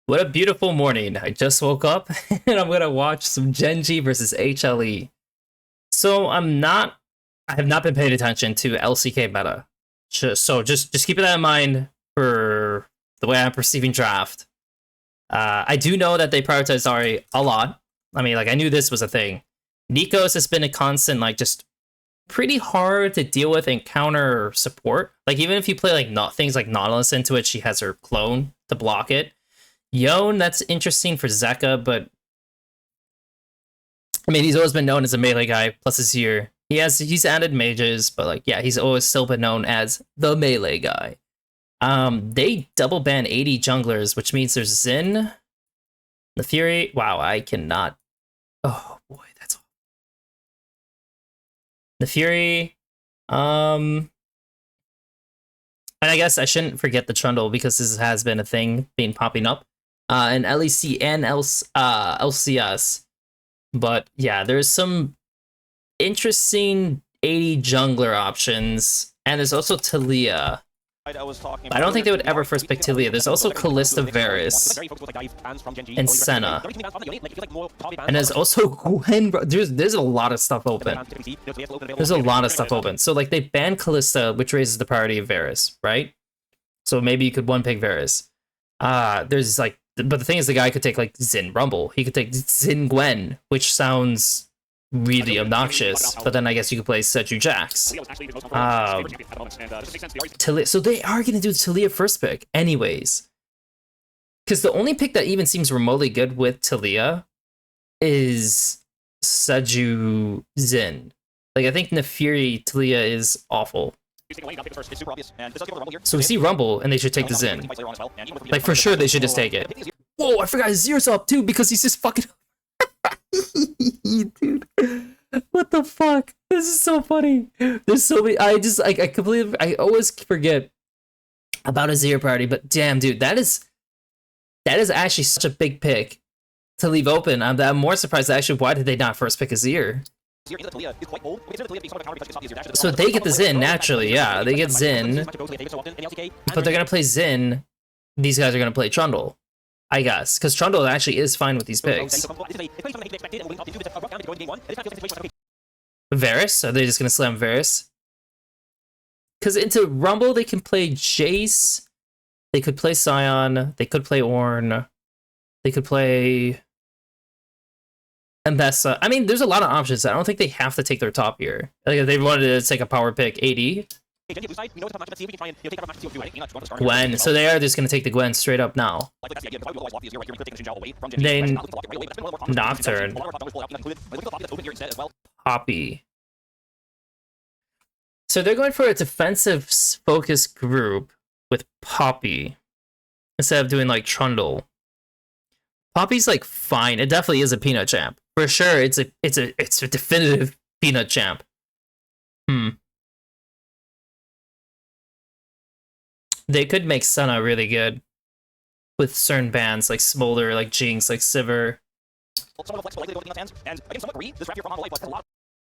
What a beautiful morning. I just woke up and I'm gonna watch some GenG versus HLE. So I have not been paying attention to LCK meta. So just keep that in mind for the way I'm perceiving draft. I do know that they prioritize Ari a lot. I mean, like, I knew this was a thing. Nikos has been a constant, like, just pretty hard to deal with and counter support. Like, even if you play like not things like Nautilus into it, she has her clone to block it. Yone, that's interesting for Zeka, but I mean, he's always been known as a melee guy, plus his year. He's added mages, but like, yeah, he's always still been known as the melee guy. They double ban 80 junglers, which means there's Xin, the Fury. Wow, I cannot. Oh boy, that's the Fury. And I guess I shouldn't forget the Trundle because this has been a thing being popping up. And LEC and LCS. But yeah, there's some interesting 80 jungler options. And there's also Talia. I don't think they would ever first pick Talia. There's also Kalista Varus and Senna. And there's also Gwen. There's a lot of stuff open. There's a lot of stuff open. So like they banned Kalista, which raises the priority of Varus, right? So maybe you could one pick Varus. There's like, but the thing is, the guy could take like Xin Rumble. He could take Xin Gwen, which sounds really obnoxious. But then I guess you could play Seju Jax. Talia. So they are gonna do Talia first pick, anyways. Because the only pick that even seems remotely good with Talia is Seju Xin. Like, I think Nefiri Talia is awful. So we see Rumble, and they should take the Xin. Like, for sure, they should just take it. Whoa, I forgot his ears up, too, because he's just fucking... Dude, what the fuck? This is so funny. There's so many... I always forget about his ear party, but damn, dude, that is actually such a big pick to leave open. I'm more surprised, actually, why did they not first pick his ear? So they get the Xin, naturally, yeah. They get Xin. But they're gonna play Xin. These guys are gonna play Trundle, I guess. Because Trundle actually is fine with these picks. Varus? Are they just gonna slam Varus? Because into Rumble, they can play Jace. They could play Sion. They could play Ornn. They could play... Mbessa. I mean, there's a lot of options. I don't think they have to take their top here. Like, if they wanted to take a power pick, 80. Gwen. So they are just going to take the Gwen straight up now. Then Nocturne. Poppy. So they're going for a defensive focused group with Poppy instead of doing like Trundle. Poppy's like fine. It definitely is a peanut champ. For sure, it's a definitive peanut champ. They could make Senna really good with certain bands like Smolder, like Jinx, like Sivir.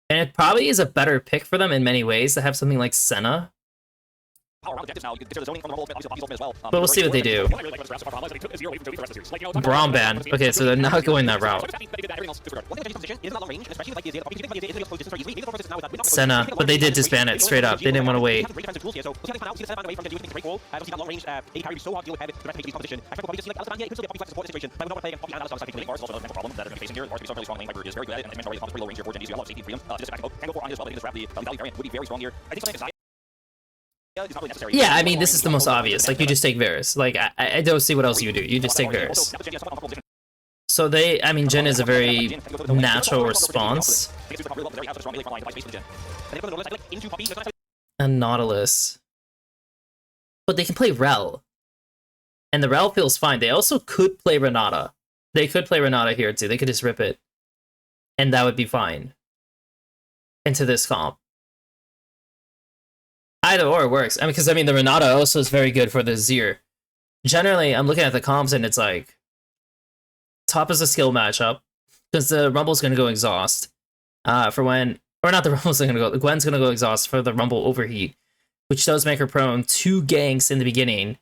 And it probably is a better pick for them in many ways to have something like Senna. But we'll see what they do. Braum ban. Okay, so they're not going that route. Senna, but they did disband it straight up. They didn't want to wait. Yeah, I mean, this is the most obvious. Like, you just take Varus. Like, I don't see what else you do. You just take Varus. So I mean, Jhin is a very natural response. And Nautilus. But they can play Rel. And the Rel feels fine. They also could play Renata. They could play Renata here, too. They could just rip it. And that would be fine. Into this comp. Either or works. I mean, because I mean, the Renata also is very good for the Zir. Generally, I'm looking at the comps and it's like, top is a skill matchup because the Rumble's gonna go exhaust. For when, or not the Rumble's gonna go. Gwen's gonna go exhaust for the Rumble overheat, which does make her prone to ganks in the beginning.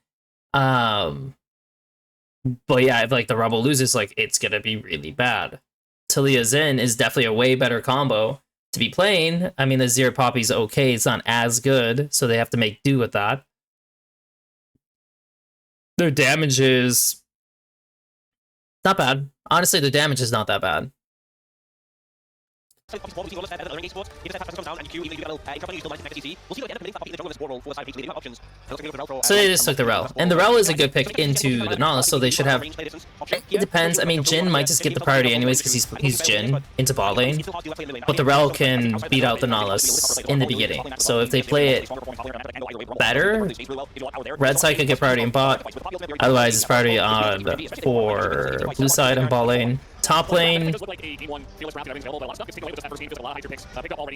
But yeah, if like the Rebel loses, like it's gonna be really bad. Talia Zen is definitely a way better combo to be playing. I mean, the Zero Poppy's okay, it's not as good, so they have to make do with that. Their damage is not bad. Honestly, the damage is not that bad. So they just took the Rel. And the Rel is a good pick into the Nautilus, so they should have... It depends. I mean, Jin might just get the priority anyways because he's Jin into bot lane. But the Rel can beat out the Nautilus in the beginning. So if they play it better, red side could get priority in bot. Otherwise, it's priority on for blue side and bot lane. Top lane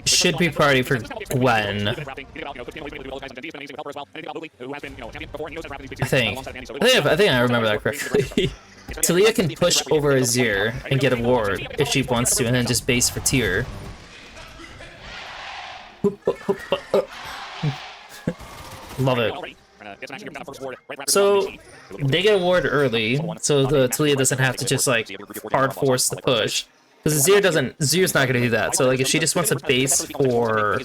should be priority for Gwen. I think I remember that correctly. Talia can push over Azir and get a ward if she wants to, and then just base for tier. Love it. So they get a ward early, so the Talia doesn't have to just like hard force the push. Because Zir's not gonna do that. So like if she just wants a base for,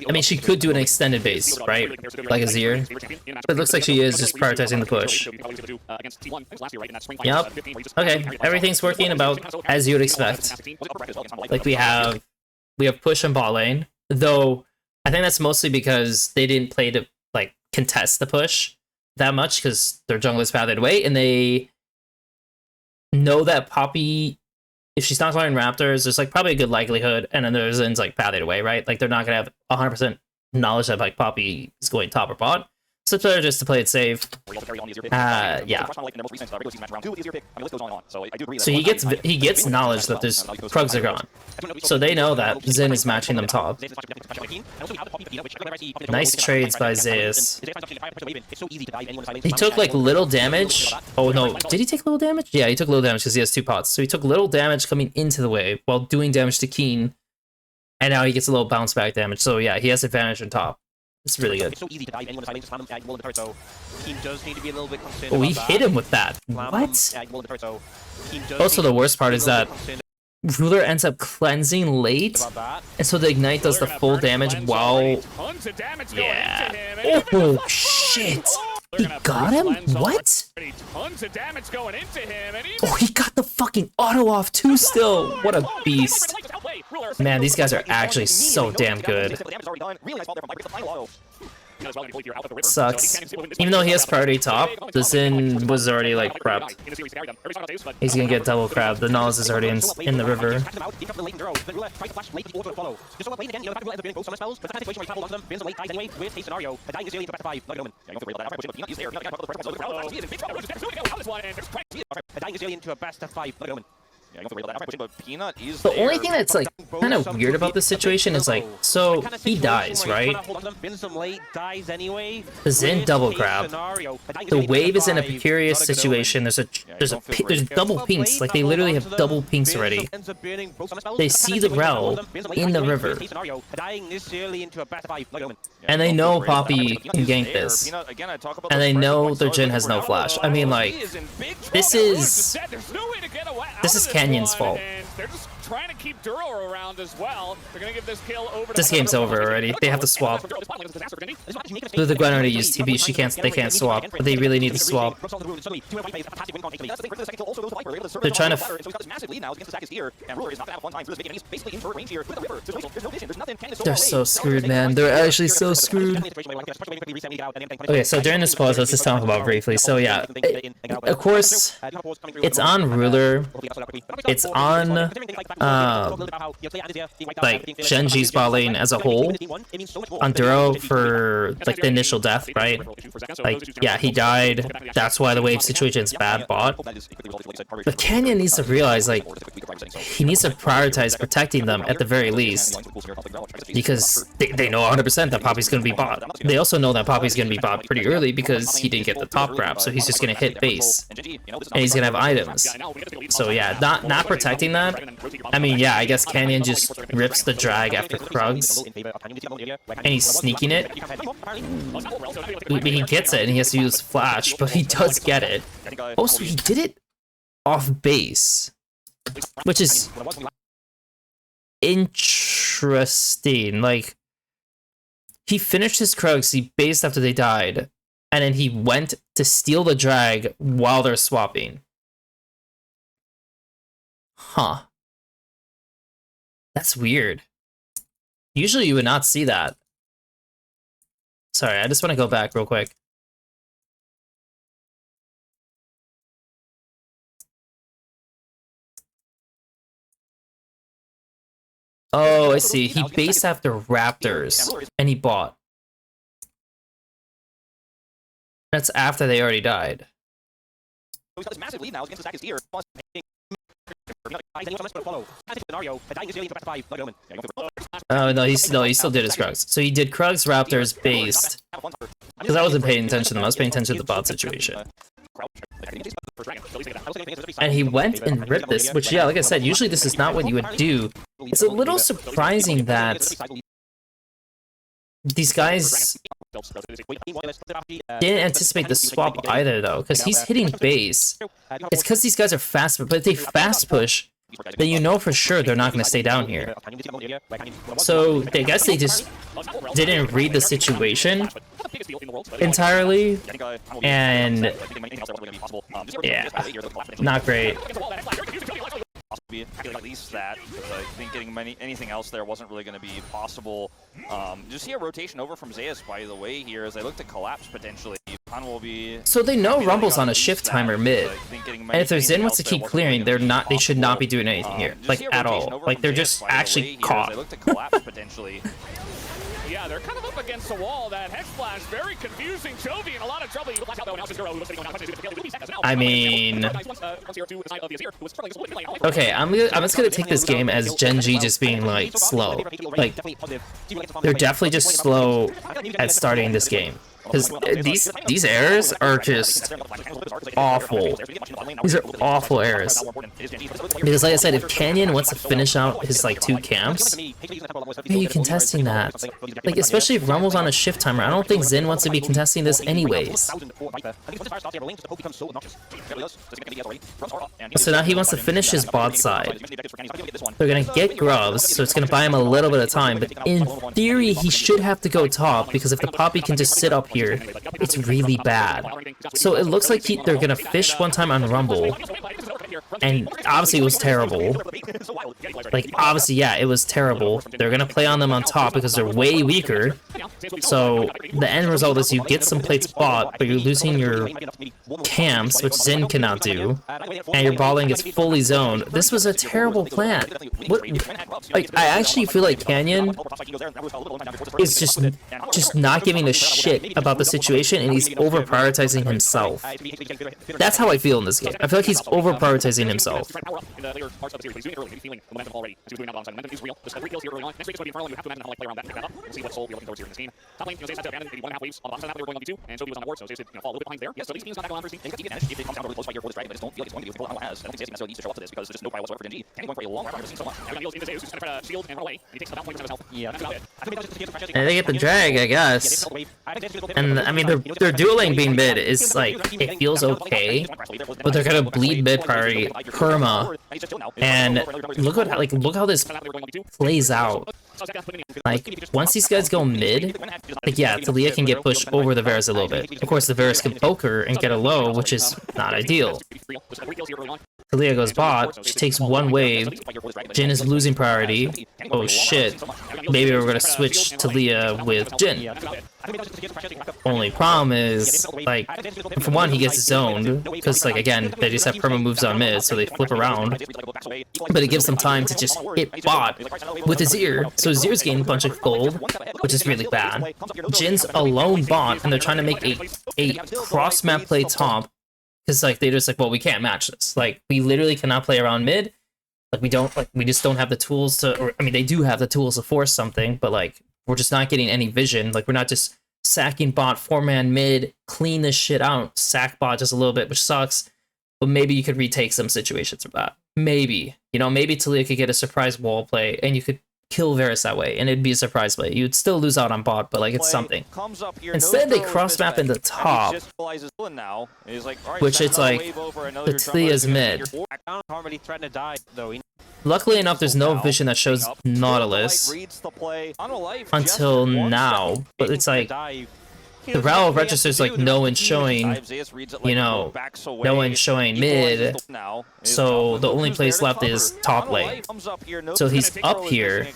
I mean she could do an extended base, right? Like a Zir. But it looks like she is just prioritizing the push. Yep. Okay, everything's working about as you would expect. Like we have push in bot lane, though. I think that's mostly because they didn't play to like contest the push that much because their junglers pathway away, and they know that Poppy, if she's not playing Raptors, there's like probably a good likelihood, and then there's Zin's like pathway away, right? Like they're not gonna have 100% knowledge that like Poppy is going top or bot. So it's better just to play it safe. Yeah. So he gets knowledge that there's Krugs are gone. So they know that Zen is matching them top. Nice trades by Zeus. He took like little damage. Oh no, did he take little damage? Yeah, he took little damage because he has 2 pots. So he took little damage coming into the wave while doing damage to Keen. And now he gets a little bounce back damage. So yeah, he has advantage on top. It's really good. Oh, he hit him with that. What? Also, the worst part is that Ruler ends up cleansing late, and so the Ignite does the full damage while... Yeah. Oh, shit! He got him? What? Oh, he got the fucking auto off too still! What a beast. Man, these guys are actually so damn good. Sucks. Even though he has priority top, the Zen was already like prepped. He's gonna get double crab. The Naz is already in the river. The only thing that's like kind of weird about this situation is like, so he dies, right? The Zen double grab. The wave is in a precarious situation. There's double pinks. Like they literally have double pinks already. They see the Rel in the river, and they know Poppy can gank this, and they know their Jhin has no flash. I mean, like, this is Canyon's fault. They're just trying to keep Duro around as well. They're gonna give this kill over. This game's over already. They have to swap. The Gwen already used TP. They can't swap, but they really need to swap. They're trying to. They're so screwed, man. They're actually so screwed. Okay, so during this pause, let's just talk about briefly. So yeah, of course, it's on Ruler. It's on like GenG's bot lane as a whole. On Duro for like the initial death, right? Like, yeah, he died. That's why the wave situation's bad bot. But Canyon needs to realize, like, he needs to prioritize protecting them at the very least, because they know 100% that Poppy's gonna be bot. They also know that Poppy's gonna be bot pretty early because he didn't get the top grab, so he's just gonna hit base, and he's gonna have items. So yeah, not protecting that. I mean, yeah, I guess Canyon just rips the drag after Krugs, and he's sneaking it. He gets it, and he has to use Flash, but he does get it. Also, he did it off base, which is interesting. Like, he finished his Krugs, he based after they died, and then he went to steal the drag while they're swapping. Huh. That's weird. Usually you would not see that. Sorry, I just want to go back real quick. Oh, I see. He based after Raptors, and he bought. That's after they already died. He's got this massive lead now against the stack is here. Oh no, he still did his Krugs. So he did Krugs, Raptors, based. Because I wasn't paying attention to them. I was paying attention to the bot situation. And he went and ripped this, which, yeah, like I said, usually this is not what you would do. It's a little surprising that these guys didn't anticipate the swap either, though, because he's hitting base. It's because these guys are fast, but if they fast push, then you know for sure they're not going to stay down here. So I guess they just didn't read the situation entirely, and yeah, not great. At least that, because I think getting anything else there wasn't really going to be possible. Just see a rotation over from Zeus, by the way, here as they look to collapse potentially. Will be, so they know Rumble's on a shift timer mid, and if their Zen wants to keep clearing, they should not be doing anything here, like at all. Like they're just actually caught. Yeah, they're kind of up against the wall. That head splash, very confusing. Chovy in a lot of trouble. I mean, okay, I'm just gonna take this game as GenG just being like slow. Like they're definitely just slow at starting this game. Because these errors are just awful. These are awful errors. Because like I said, if Canyon wants to finish out his like 2 camps, how are you contesting that? Like especially if Rumble's on a shift timer, I don't think Zen wants to be contesting this anyways. So now he wants to finish his bot side. They're gonna get grubs, so it's gonna buy him a little bit of time, but in theory he should have to go top, because if the Poppy can just sit up here, it's really bad. So it looks like they're gonna fish one time on Rumble, and obviously it was terrible. Like obviously, yeah, it was terrible. They're gonna play on them on top because they're way weaker. So the end result is you get some plates bot, but you're losing your camps, which Zen cannot do, and your bot lane gets fully zoned. This was a terrible plan. What? Like I actually feel like Canyon is just not giving a shit about the situation, and he's over prioritizing himself. That's how I feel in this game. I feel like he's over prioritizing himself. And they get the drag, I guess. And I mean, their dueling being mid is like, it feels okay, but they're gonna bleed mid priority perma. And look how this plays out. Like once these guys go mid, like yeah, Talia can get pushed over the Varus a little bit. Of course, the Varus can poke her and get a low, which is not ideal. Talia goes bot, she takes one wave, Jin is losing priority. Oh shit, maybe we're gonna switch Talia with Jin. Only problem is, like, for one, he gets zoned, because, like, again, they just have perma moves on mid, so they flip around. But it gives them time to just hit bot with Azir, so Azir's getting a bunch of gold, which is really bad. Jin's alone bot, and they're trying to make a cross-map play top, because, like, they're just like, well, we can't match this. Like, we literally cannot play around mid. Like, we just don't have the tools to, or, I mean, they do have the tools to force something, but, like, we're just not getting any vision. Like, we're not just sacking bot, 4-man mid, clean this shit out, sack bot just a little bit, which sucks, but maybe you could retake some situations from that. maybe, you know, maybe Talia could get a surprise wall play and you could kill Varus that way, and it'd be a surprise play. You'd still lose out on bot, but like it's something. Comes up here, Instead, they knows cross map in the top, now. He's like, all right, which send it's another like wave over, the Talia's mid. Can't really threaten to die though. Luckily enough, there's no vision that shows Nautilus until now, but it's like the RAL registers like no one's showing, you know, no one's showing mid, so the only place left is top lane. So he's up here.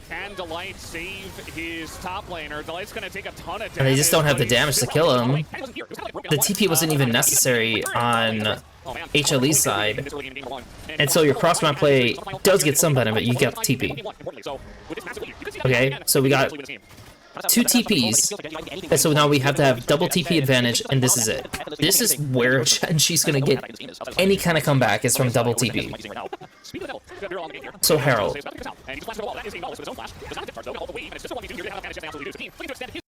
Can Delight save his top laner? Delight's gonna take a ton of damage. And they just don't have the damage to kill him. The TP wasn't even necessary on HLE side. And so your cross map play does get some benefit, you get TP. Okay, so we got 2 TPs, and so now we have to have double TP advantage, and this is it. This is where GenG's gonna get any kind of comeback is from double TP. So Herald.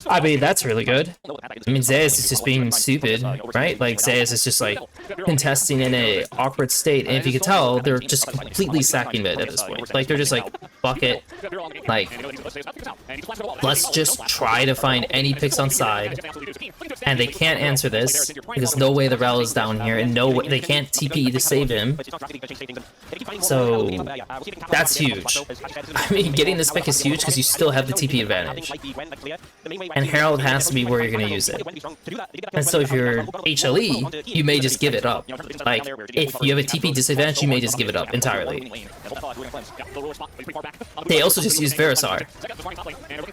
I mean, that's really good. I mean, Zeus is just being stupid, right? Like, Zeus is just like contesting in a awkward state, and if you could tell, they're just completely sacking mid at this point. Like, they're just like, fuck it. Like, let's just try to find any picks on side, and they can't answer this because no way the Rel is down here, and no way they can't TP to save him. So that's huge. I mean, getting this pick is huge because you still have the TP advantage, and Herald has to be where you're gonna use it. And so if you're HLE, you may just give it up. Like, if you have a TP disadvantage, you may just give it up entirely. They also just use Verisar.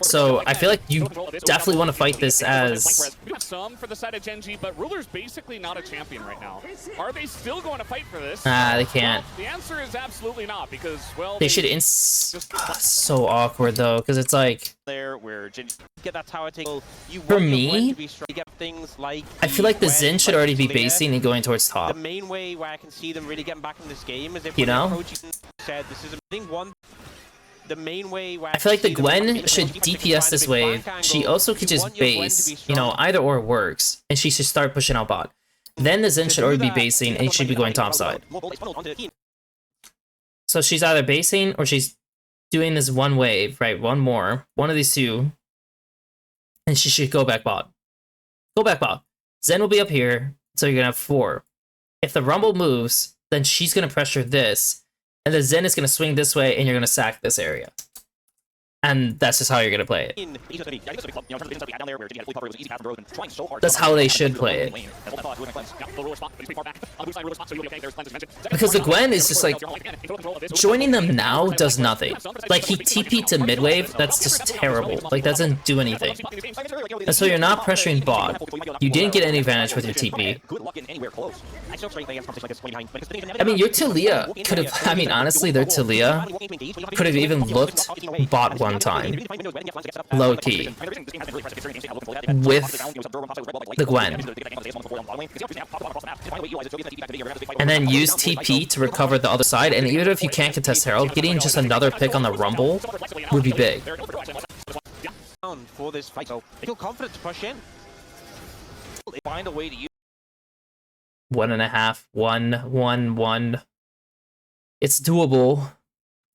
So I feel like you definitely want to fight this as... We got some for the side of GenG, but Ruler's basically not a champion right now. Are they still going to fight for this? They can't. Well, the answer is absolutely not, because, well... They should so awkward, though, because it's like... There where GenG get that tower taken. For me, Things like I feel like the Zen should already be basing and going towards top. The main way where I can see them really getting back in this game is if you know? Said this is a thing one. The main way where I feel like the Gwen should DPS this wave. She also could just base, you know, either or works, and she should start pushing out bot. Then the Zen should already be basing, and he should be going top side. So she's either basing or she's doing this one wave, right? One of these two, and she should go back bot. Go back bot. Zen will be up here, so you're gonna have 4. If the Rumble moves, then she's gonna pressure this, and the Zen is gonna swing this way, and you're gonna sack this area. And that's just how you're gonna play it. That's how they should play it. Because the Gwen is just like, joining them now does nothing. Like, he TP'd to mid wave, that's just terrible. Like, that doesn't do anything. And so you're not pressuring bot. You didn't get any advantage with your TP. I mean, your Talia could have, I mean, honestly, their Talia could have even looked bot one time, low key, with the Gwen, and then use TP to recover the other side. And even if you can't contest Herald, getting just another pick on the Rumble would be big. For this fight, so they feel confident to push in. They find a way to use 1.5, 1, 1. It's doable.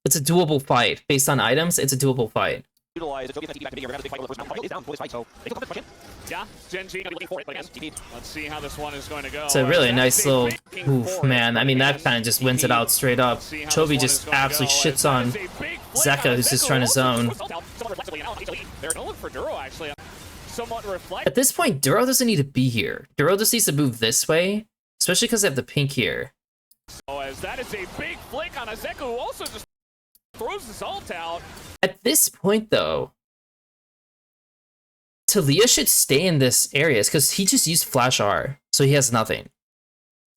It's a doable fight. Based on items, it's a doable fight. Yeah, GenG gonna be looking for it, but again, let's see how this one is going to go. It's a really nice little oof, man. I mean, that kind of just wins it out straight up. Chovy just absolutely shits on Zeka, who's just trying to zone. At this point, Duro doesn't need to be here. Duro just needs to move this way, especially because they have the pink here. So as that is a big flick on a Zeka, who also just throws his ult out. At this point, though, Talia should stay in this area because he just used Flash R, so he has nothing.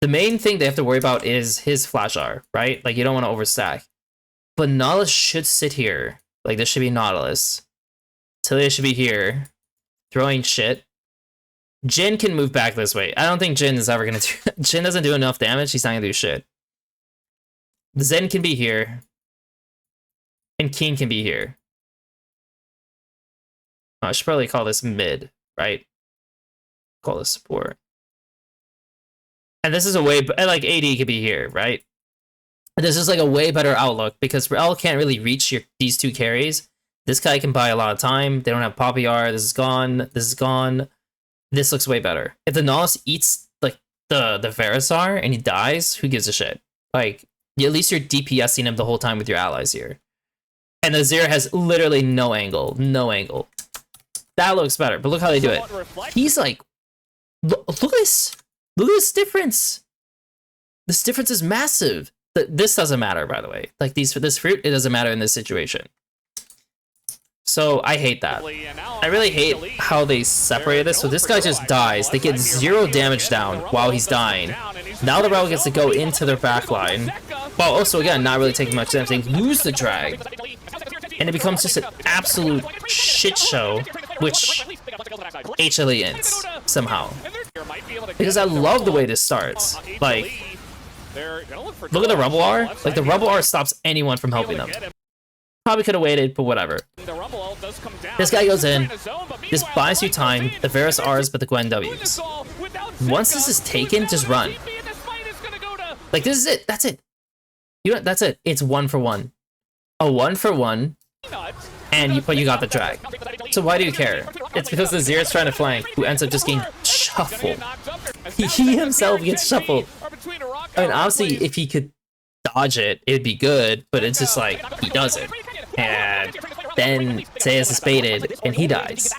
The main thing they have to worry about is his Flash R, right? Like, you don't want to overstack. But Nautilus should sit here. Like, this should be Nautilus. Talia should be here, throwing shit. Jin can move back this way. I don't think Jin is ever going to do... Jin doesn't do enough damage, he's not going to do shit. Zen can be here. And King can be here. Oh, I should probably call this mid, right? Call this support. And this is a way, like, AD could be here, right? This is like a way better outlook because Rel can't really reach these two carries. This guy can buy a lot of time. They don't have Poppy R. This is gone. This is gone. This looks way better. If the Nautilus eats like the Verisar and he dies, who gives a shit? Like, at least you're DPSing him the whole time with your allies here. And the Zero has literally no angle. No angle. That looks better, but look how they do it. He's like, look at this. Look at this difference. This difference is massive. This doesn't matter, by the way. Like this fruit, it doesn't matter in this situation. So I hate that. I really hate how they separated this. So this guy just dies. They get 0 damage down while he's dying. Now the Rebel gets to go into their backline. While also, again, not really taking much damage. They lose the drag. And it becomes just an absolute shit show, which HLE ends somehow. Because I love the way this starts. Like, look at the Rumble R. Like, the Rumble R stops anyone from helping them. Probably could have waited, but whatever. This guy goes in. This buys you time. The Varus R's, but the Gwen W's. Once this is taken, just run. Like, this is it. That's it. That's it. It's 1-for-1. A 1-for-1. But you got the drag. So why do you care? It's because the Zero's trying to flank, who ends up just getting shuffled. He himself gets shuffled. I mean, obviously, if he could dodge it, it'd be good, but it's just like, he doesn't. And then Zeus is baited, and he dies.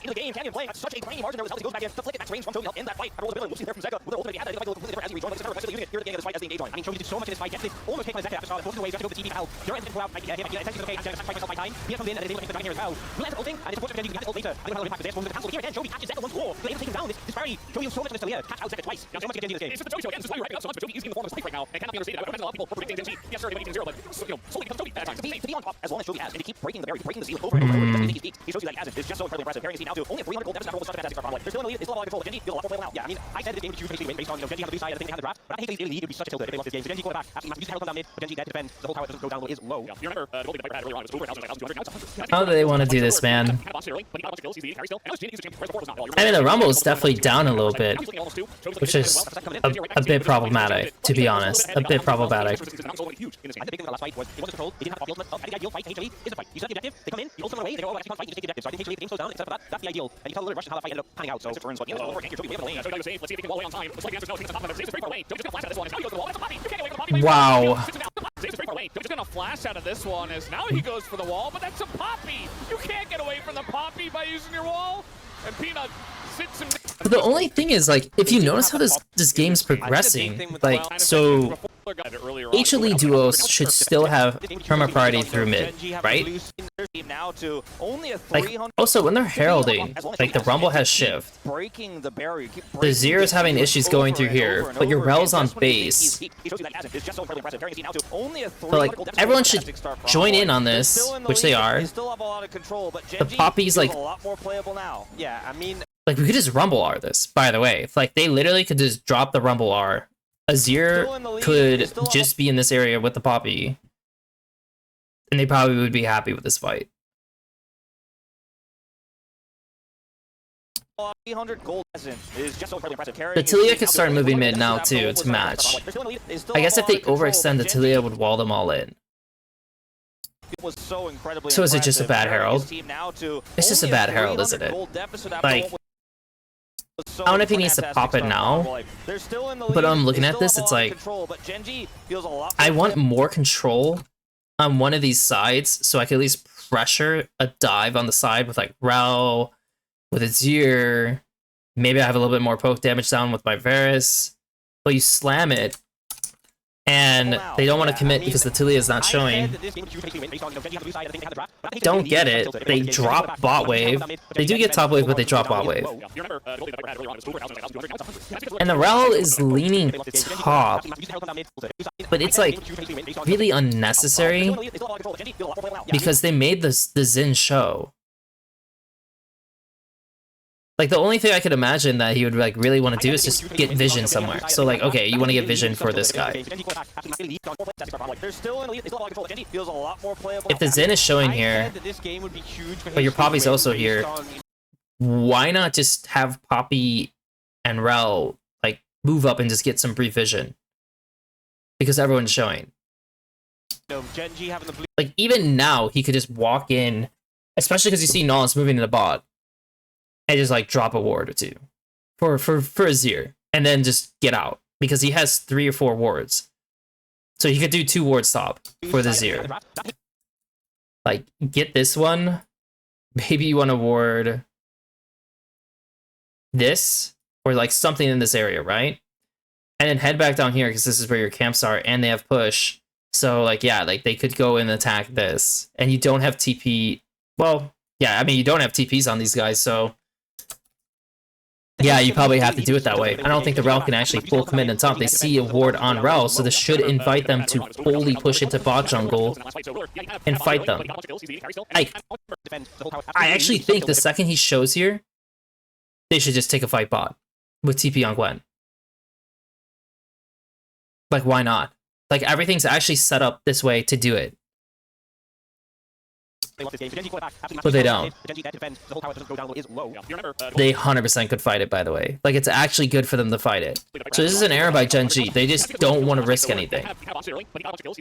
As long as Shogi has, and to keep breaking the barrier, breaking the seal over and over and over, he shows you that he has it. It's just so incredibly impressive. Carrying C now to only 300 gold damage, such a fantastic start. They're still in the lead, they still have a lot of control, but GenG feels a lot more playable now. Yeah, I mean, I said this game would be huge based on, GenG on the blue side, I think they have the draft, but I think the lead would be such a tilted if they lost this game. So GenG quarterback, after you come down mid, but GenG dead defend, the whole power doesn't go down low is low. You remember the goal that Viper had earlier on was over 1,200. How do they want to do this, man? I mean, the Rumble is definitely down a little bit, which is a bit problematic, to be honest. A bit problematic. I think the big thing about the last fight was it wasn't controlled, it didn't have a field, I think ideal fight, HLE is a fight. You set the objective, they come in, you ultimately away, they go, oh, I can't fight, you just take the objective. So I think HLE, the game slows down, except for that, that's the ideal. And you tell a little rush how that fight ended up panning out, so turns what, over, and you're lane. Let's see if he can go away on time. Looks like the answer's no, he's on top of it. He's very far away. He's gonna flash out of this one. Now he goes for the wall. That's a Poppy. You can't get away from the Poppy. Wow. He's very far away. He's gonna flash out of this one as now he goes for the wall, but that's a Poppy. You can't get away from the Poppy by using your wall. And Peanut sits him. But the only thing is, like, if you notice how this game's progressing, like, so HLE duos should still have perma priority through mid, right? Like, also when they're heralding, like the Rumble has shift. The Zero's having issues going through here, but your Rel's on base. But like, everyone should join in on this, which they are. The Poppy's like, Yeah, I mean, like we could just Rumble R this, by the way. Like they literally could just drop the Rumble R. Azir could just be in this area with the Poppy. And they probably would be happy with this fight. The Tilia could start moving mid now too, to match. I guess if they overextend, the Tilia would wall them all in. So is it just a bad Herald? It's just a bad Herald, isn't it? Like, I don't know if he needs to pop it now, but I'm looking at this, it's like, I want more control on one of these sides, so I can at least pressure a dive on the side with like Rao, with Azir, maybe I have a little bit more poke damage down with my Varus, but you slam it, and they don't want to commit because the Tilia is not showing. Don't get it. They drop bot wave. They do get top wave, but they drop bot wave. And the Rel is leaning top, but it's like really unnecessary because they made the Xin show. Like, the only thing I could imagine that he would, like, really want to do is just get vision somewhere. So, like, okay, you want to get vision for this guy. If the Zen is showing here, but your Poppy's also here, why not just have Poppy and Rel, like, move up and just get some brief vision? Because everyone's showing. No, GenG having the blue. Like, even now, he could just walk in, especially because you see Nollis moving in the bot, and just, like, drop a ward or two for Azir, and then just get out, because he has 3 or 4 wards. So he could do 2 wards top for the Azir. Like, get this one. Maybe you want to ward this, or, like, something in this area, right? And then head back down here, because this is where your camps are, and they have push. So, like, yeah, like, they could go and attack this. And you don't have TP. Well, yeah, I mean, you don't have TPs on these guys, so... Yeah, you probably have to do it that way. I don't think the Rel can actually full commit on top. They see a ward on Rel, so this should invite them to fully push into bot jungle and fight them. I actually think the second he shows here, they should just take a fight bot with TP on Gwen. Like, why not? Like, everything's actually set up this way to do it. But they don't. They 100% could fight it, by the way. Like, it's actually good for them to fight it. So this is an error by GenG. They just don't want to risk anything.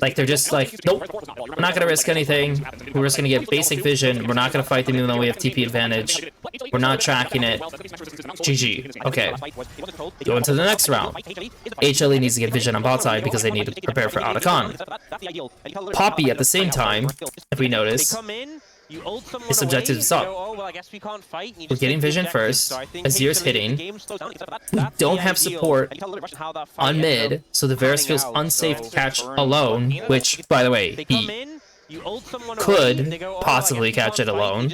Like, they're just like, nope, we're not going to risk anything. We're just going to get basic vision. We're not going to fight them even though we have TP advantage. We're not tracking it. GG. Okay. Go into the next round. HLE needs to get vision on bot side because they need to prepare for Otacon. Poppy at the same time, if we notice, his objective is up. We're getting vision first. Azir's hitting. We don't have support on mid, so the Varus feels unsafe to catch alone, which, by the way, he could possibly catch it alone.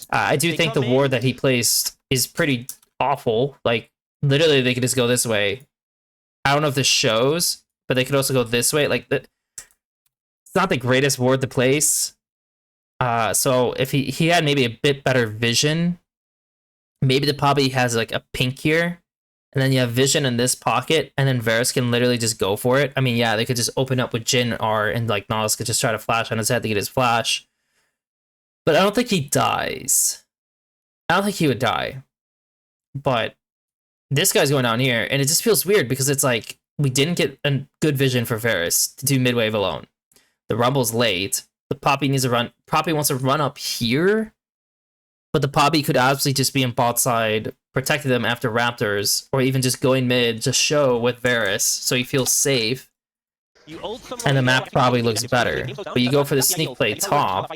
I do think the ward that he placed is pretty awful. Like, literally, they could just go this way. I don't know if this shows, but they could also go this way. Like, it's not the greatest ward to place. So if he had maybe a bit better vision, maybe the Poppy has like a pink here, and then you have vision in this pocket, and then Varus can literally just go for it. I mean, yeah, they could just open up with Jhin R, and like Nollis could just try to flash on his head to get his flash. But I don't think he dies. I don't think he would die. But this guy's going down here, and it just feels weird because it's like we didn't get a good vision for Varus to do mid-wave alone. The Rumble's late. The Poppy needs to run. Poppy wants to run up here, but the Poppy could obviously just be in bot side, protecting them after Raptors, or even just going mid, just show with Varus, so he feels safe. And the map probably looks better. But you go for the sneak play top,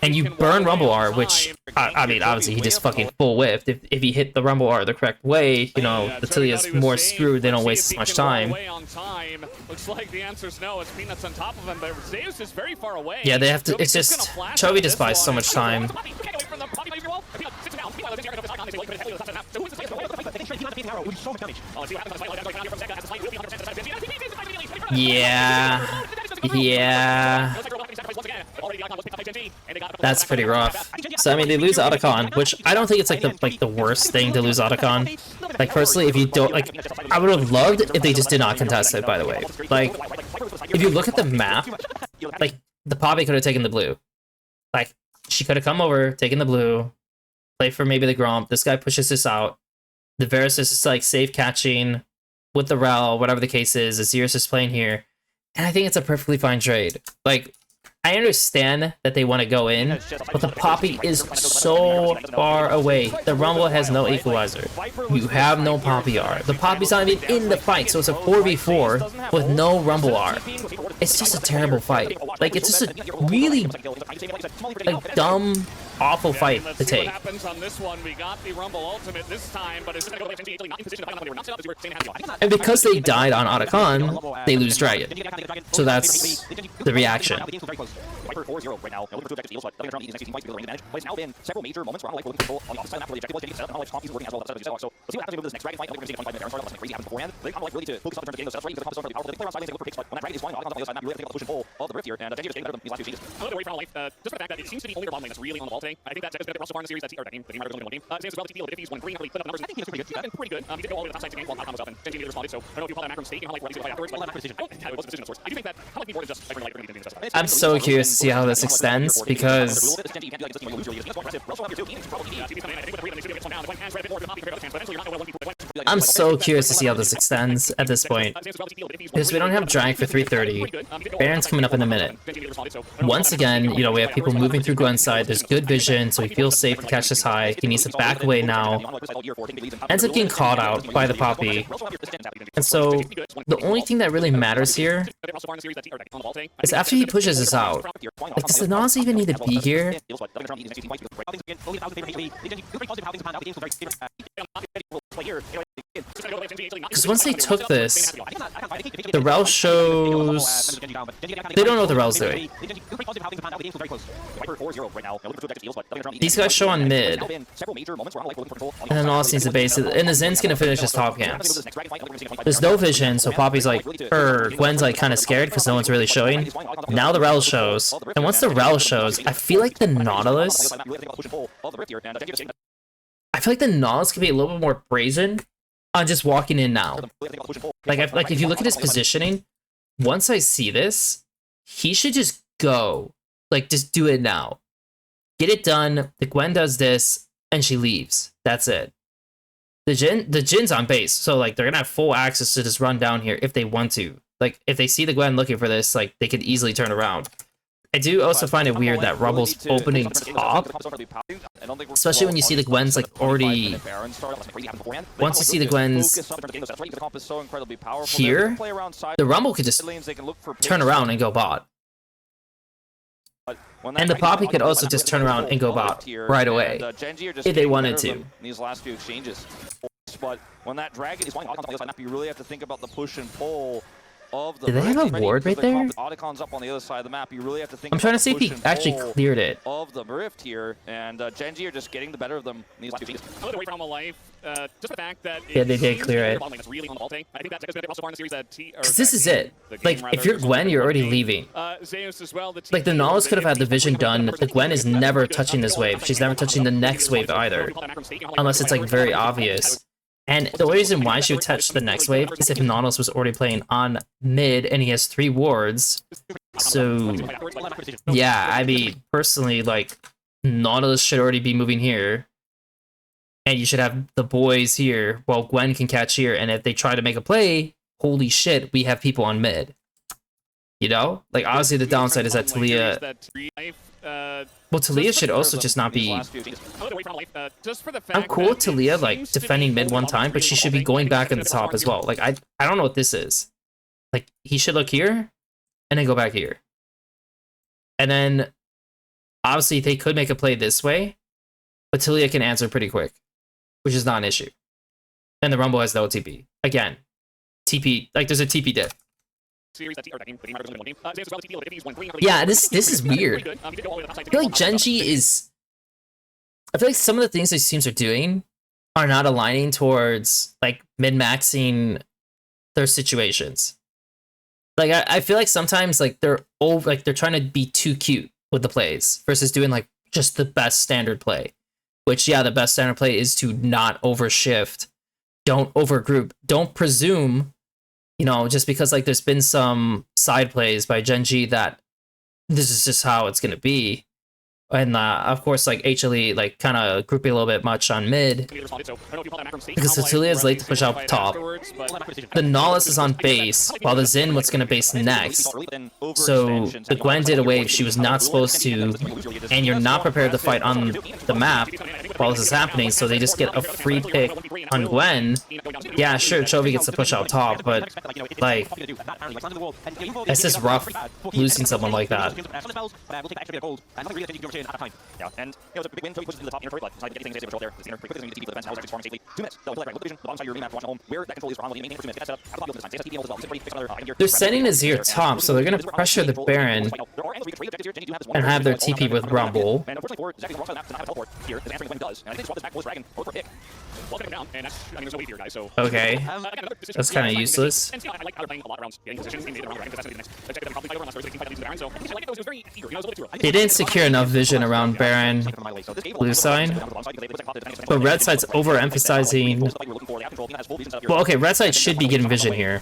and you burn Rumble R, which, I mean, obviously he just fucking full whiffed. If he hit the Rumble R the correct way, you know, the Tilia's more screwed, they don't waste as much time. Looks like the answer's no. It's Peanuts on top of him, but Zeus is very far away. Yeah, they have to, it's just, Chovy just buys so much time. Yeah. Yeah. That's pretty rough. So I mean, they lose Otacon, which I don't think it's like the worst thing to lose Otacon. Like personally, if you don't like, I would have loved if they just did not contest it. By the way, like if you look at the map, like the Poppy could have taken the blue. Like she could have come over, taken the blue, play for maybe the Gromp. This guy pushes this out. The Varus is just like safe catching with the Rel, whatever the case is. Azir's just playing here. And I think it's a perfectly fine trade. Like, I understand that they want to go in, but the Poppy is so far away. The Rumble has no equalizer. You have no Poppy R. The Poppy's not even in the fight, so it's a 4v4 with no Rumble R. It's just a terrible fight. Like, it's just a really like dumb, awful fight to take. And because they died on Otacon, they lose Dragon. So that's the reaction. Viper 4-0 right now. Looking for 2 objectives, but nothing around these next 18 fights to advantage. But it's now been several major moments where I'm like looking control on the opposite side after the objective was getting set up. And I'm like, Poppy's working as well. That's so let's see what happens with this next dragon fight. I think we're going to see a 25-minute Aaron crazy happens beforehand. They kind of like really to focus up in terms of getting those setups right because the comp is really powerful. They play around side lanes, they look for picks, but when that dragon is flying on the other side map, you really have to think about the push and pull of the rift here. And GenG is getting better than these last 2 seasons. A little bit away from life, just for the fact that it seems to be only their bottom lane that's really on the ball today. I think that Zed has been a bit rough so far in the series. That the game might have only one game. Zeus as well, TP a little bit if he's one green, really put up numbers. I think he's pretty good. He's been pretty good. He did go all the way to the top side to game while Otacon was up, and GenG immediately responded. So I don't know if you call that macro mistake and how like what he's going to fight afterwards. But it was a decision of sorts. I do think that how like more than just like we're going to be doing. I'm so curious to see how this extends because I'm so curious to see how this extends at this point. Because we don't have drag for 330. Baron's coming up in a minute. Once again, you know, we have people moving through Gwen's side. There's good vision, so he feels safe to catch this high. He needs to back away now. Ends up getting caught out by the Poppy. And so, the only thing that really matters here is after he pushes us out. Like, does the Nas even need to be here? Because once they took this, the Rel shows... They don't know what the Rel's doing. These guys show on mid. And then Nos needs to base it. And the Zen's gonna finish his top camps. There's no vision, so Poppy's like... Gwen's like kind of scared because no one's really showing. Now the Rel shows. And once the Rel shows, I feel like the Nautilus... I feel like the Nautilus could be a little bit more brazen on just walking in now. Like if you look at his positioning, once I see this, he should just go. Like, just do it now. Get it done. The Gwen does this, and she leaves. That's it. The Jin's on base, so like they're gonna have full access to just run down here if they want to. Like, if they see the Gwen looking for this, like they could easily turn around. I do also find it weird that Rumble's opening top, especially when you see the Gwen's like already. Once you see the Gwen's here, the Rumble could just turn around and go bot. And the Poppy could also just turn around and go bot right away if they wanted to. These last few exchanges, but when that dragon is flying on the side, you really have to think about the push and pull. Did they have a ward right there? Audicons up on the other side of the map. You really have to think. I'm trying to see if he actually cleared it. Of the rift here, and GenG are just getting the better of them. These two things. Just the fact that yeah, they did clear it. Because this is it. Like, if you're Gwen, you're already leaving. Like, the Nautilus could have had the vision done. The Gwen is never touching this wave. She's never touching the next wave either. Unless it's, like, very obvious. And the only reason why she would touch the next wave is if Nautilus was already playing on mid and he has 3 wards. So, yeah, I mean, personally, like, Nautilus should already be moving here. And you should have the boys here while Gwen can catch here. And if they try to make a play, holy shit, we have people on mid. You know? Like, obviously the downside is that Talia... Well, Talia should also just not be... I'm cool with Talia, like, defending mid one time, but she should be going back in the top as well. Like, I don't know what this is. Like, he should look here, and then go back here. And then, obviously, they could make a play this way, but Talia can answer pretty quick, which is not an issue. And the Rumble has no TP. Again, TP, like, there's a TP diff. Yeah, this is weird. I feel like GenG is... I feel like some of the things these teams are doing are not aligning towards, like, min-maxing their situations. Like, I feel like sometimes, like, they're trying to be too cute with the plays versus doing, like, just the best standard play. Which, yeah, the best standard play is to not overshift. Don't overgroup. Don't presume... You know, just because, like, there's been some side plays by GenG that this is just how it's going to be. And, of course, like, HLE, like, kind of grouping a little bit much on mid. Because Talia is late to push out top. The Nautilus is on base, while the Xin what's going to base next. So, the Gwen did a wave she was not supposed to, and you're not prepared to fight on the map while this is happening, so they just get a free pick on Gwen. Yeah, sure, Chovy gets to push out top, but, like, it's just rough losing someone like that. Yeah, and it's a big win. Chovy pushes to the top inner turret, but decided to get anything there. The inner quickly going to the defense. Now it's farming safely. 2 minutes. They'll play right. Look vision. The bottom side of your remap. Watch home. Where that control is for Only maintain for 2 minutes. Get that set up. Out of the field this time. This time as well. They're sending Azir top, so they're going to pressure the Baron and have their TP with Rumble. And unfortunately for Zach, the wrong side of the map to have a teleport here. Is answering when does. And I think swap this back was Dragon or for pick. Okay. That's kind of useless. They didn't secure enough vision around Baron blue side. But red side's overemphasizing... Well, okay, red side should be getting vision here.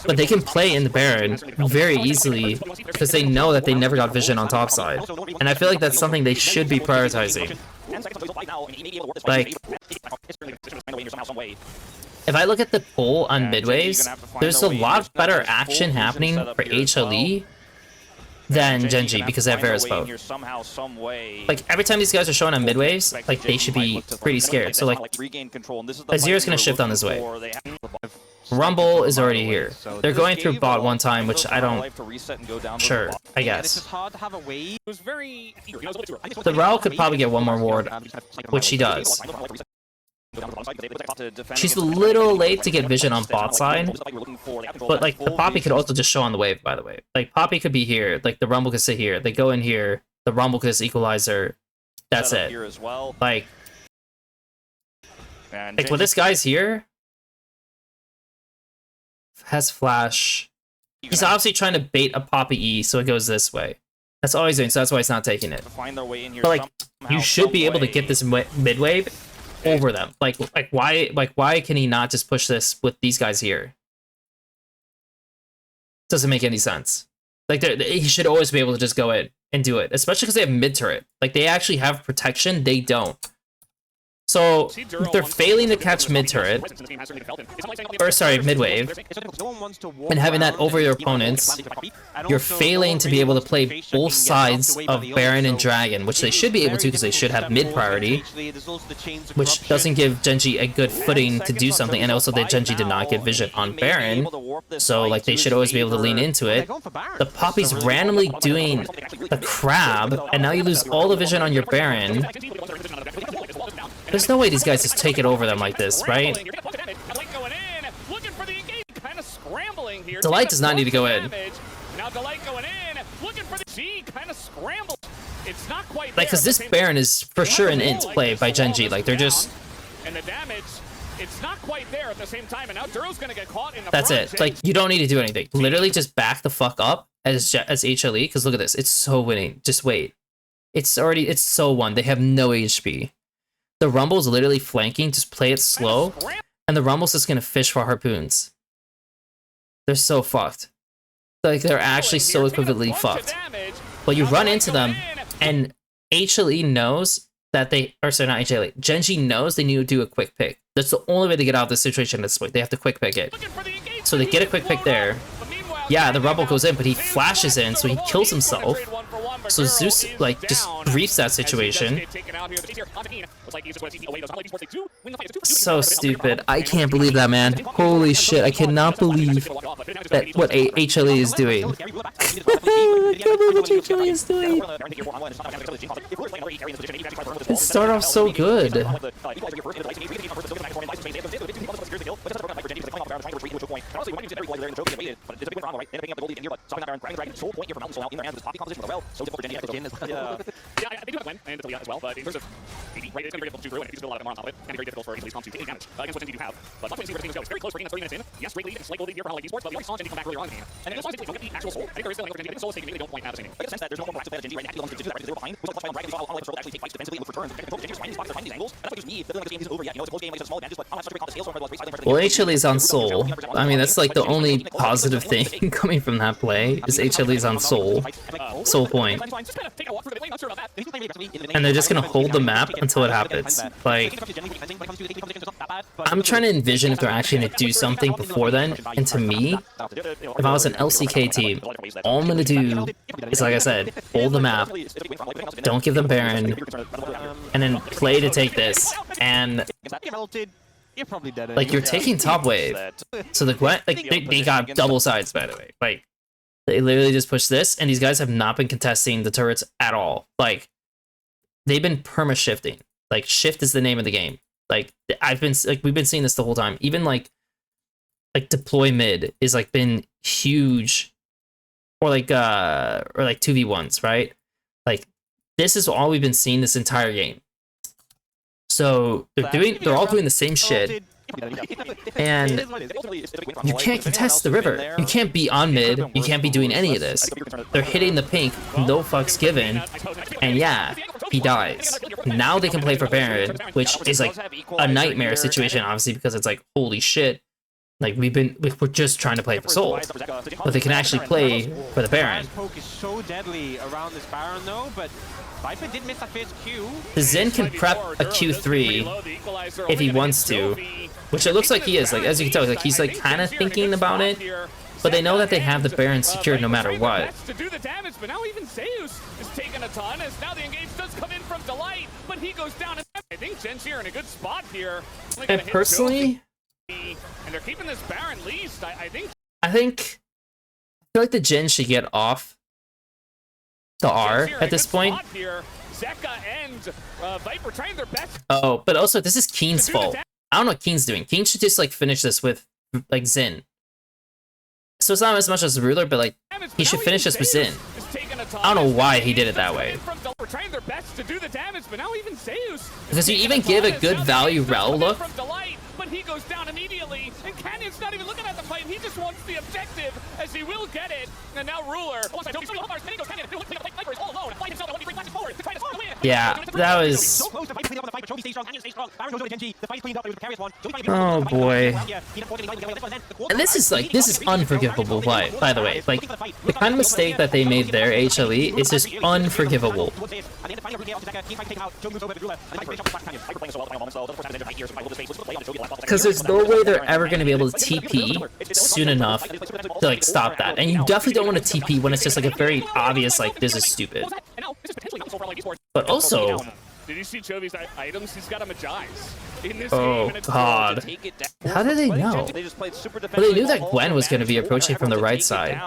But they can play in the Baron very easily because they know that they never got vision on top side. And I feel like that's something they should be prioritizing. Like... if I look at the poll on Yeah, mid GenG, you're waves, gonna have to find there's their a way in. lot There's better not just full action fusion happening setup for here as well. HLE than GenG, you're GenG gonna because have they have to find their way in Verispo. here somehow, some way. Like every time these guys are showing on mid waves, Expect like they GenG should might be look to pretty find scared. So like like regain control, and this is the Azir's fight gonna we shift were on this looking way. for. They have Rumble is already here. So They're this going through gave bot a one time, which I don't. life to reset and go down to Sure, the bot. I and it's guess. just hard to have a wave. It was very. The Rao could probably get one more ward, which he does. She's a little late to get vision on bot side, but like the Poppy could also just show on the wave, by the way. Like Poppy could be here, like the Rumble could sit here, they go in here, the Rumble could just equalizer, that's Setup it. here as well. Like And when GenG this guy's here, has flash, he's obviously trying to bait a Poppy E, so it goes this way. That's all he's doing, so that's why he's not taking it. to find their way in here But like, somehow, you should be some able to way. get this mid wave over them. Like why can he not just push this with these guys here? Doesn't make any sense. Like he should always be able to just go in and do it, especially because they have mid turret. Like they actually have protection. They don't. So they're failing to catch mid turret, or sorry, mid wave, and having that over your opponents. You're failing to be able to play both sides of Baron and Dragon, which they should be able to because they should have mid priority, which doesn't give GenG a good footing to do something. And also that GenG did not get vision on Baron, so like they should always be able to lean into it. The Poppy's randomly doing the crab, and now you lose all the vision on your Baron. There's no way these guys just take it over them like this, right? Delight does not need to go in. Now Delight going in, looking for the G, kind of scrambled. It's not quite Like, because this Baron is for sure an int play by GenG. Like, they're just... And the damage, it's not quite there at the same time, and now Duro's gonna get caught in the That's front. it. Like, you don't need to do anything. Literally just back the fuck up as HLE, because look at this. It's so winning. Just wait. It's so won. They have no HP. The Rumble's literally flanking. Just play it slow. And the Rumble's just gonna fish for harpoons. They're so fucked. Like, they're actually so equivalently fucked. But you run into them, and HLE knows that they... Or sorry, not HLE. GenG knows they need to do a quick pick. That's the only way to get out of this situation at this point. They have to quick pick it. So they get a quick pick there. Yeah, the Rumble goes in, but he flashes in, so he kills himself. So Zeus, like, just briefs that situation. So stupid. I can't believe that, man. Holy shit, I cannot believe that what HLE is doing. I can't believe what HLE is doing. It started off so good. Yeah, they do have win, and as well, but in terms of AD, right, it's going to be very difficult to do, and it's a lot of them are on top of it, and very difficult for HLE's comp to take damage against what GenG do have. But let's wait and see where things go. It's very close, bringing us 30 minutes in. Yes, great lead, and slight goal lead here for LCK Esports, but we already saw GenG come back really wrong in the game. And then as long as they don't get the actual soul, I think there is still like GenG. I think soul is taken, maybe they don't point out the same. I get the sense that there's no more active play of GenG right now. Active to that, right? They're behind. Who's like behind Dragon, so I'll let actually take fights defensively and look for turns. GenG's finding spots, they're finding these angles. That's like just me. Feeling like this game isn't over yet. You know, it's a close game, like it's a small advantage, but I'm not sure to call the scales, so I'm like Well, HLE is on Soul. I mean, that's like the only positive thing coming from that play is HLE is on Soul. Soul point. And they're just gonna hold the map until it happens. Like, I'm trying to envision if they're actually gonna do something before then. And to me, if I was an LCK team, all I'm gonna do is, like I said, hold the map, don't give them Baron, and then play to take this. And You're probably dead. like, you're taking top wave. So the Gwen, like, they got double sides, by the way. Like, they literally just pushed this, and these guys have not been contesting the turrets at all. Like, they've been perma-shifting. Like, shift is the name of the game. Like, we've been seeing this the whole time. Even, like deploy mid is, like, been huge. Or, like 2v1s, right? Like, this is all we've been seeing this entire game. So, they're all doing the same shit. And you can't contest the river. You can't be on mid. You can't be doing any of this. They're hitting the pink, no fucks given. And yeah, he dies. Now they can play for Baron, which is like a nightmare situation, obviously, because it's like, holy shit. Like, we're just trying to play for Soul. But they can actually play for the Baron. Poke is so deadly around this Baron though, but Viper did miss that first Q. The Zen can prep a Q3 if he wants to, which it looks like he is. Like, as you can tell, like he's like kind of thinking about it, but they know that they have the Baron secured no matter what. To do the damage, but now even Zeus is taking a ton as now the engage does come in from Delight, but he goes down. I think GenG here in a good spot here. And personally, and they're keeping this Baron least. I feel like the Jin should get off the R at this point. Zeka and Viper trying their best. Oh, but also this is Keen's fault. I don't know what Keen's doing. Keen should just like finish this with like Xin. So it's not as much as Ruler, but like he should finish this with Xin. I don't know why he did it that way. Trying their best to do the damage, but now even Zeus. Because you even give a good value Rel look. But he goes down immediately, and Canyon's not even looking at the fight. He just wants the objective, as he will get it. And now Ruler. Yeah, that was. Oh boy. And this is unforgivable. By the way, like the kind of mistake that they made there, HLE, is just unforgivable. Because there's no way they're ever going to be able to TP soon enough to like stop that. And you definitely don't want to TP when it's just like a very obvious like this is stupid. But also, did you see Chovy's items? He's got a Magi's in this oh game. god. How did they know? Well, they knew that Gwen was going to be approaching from the right side.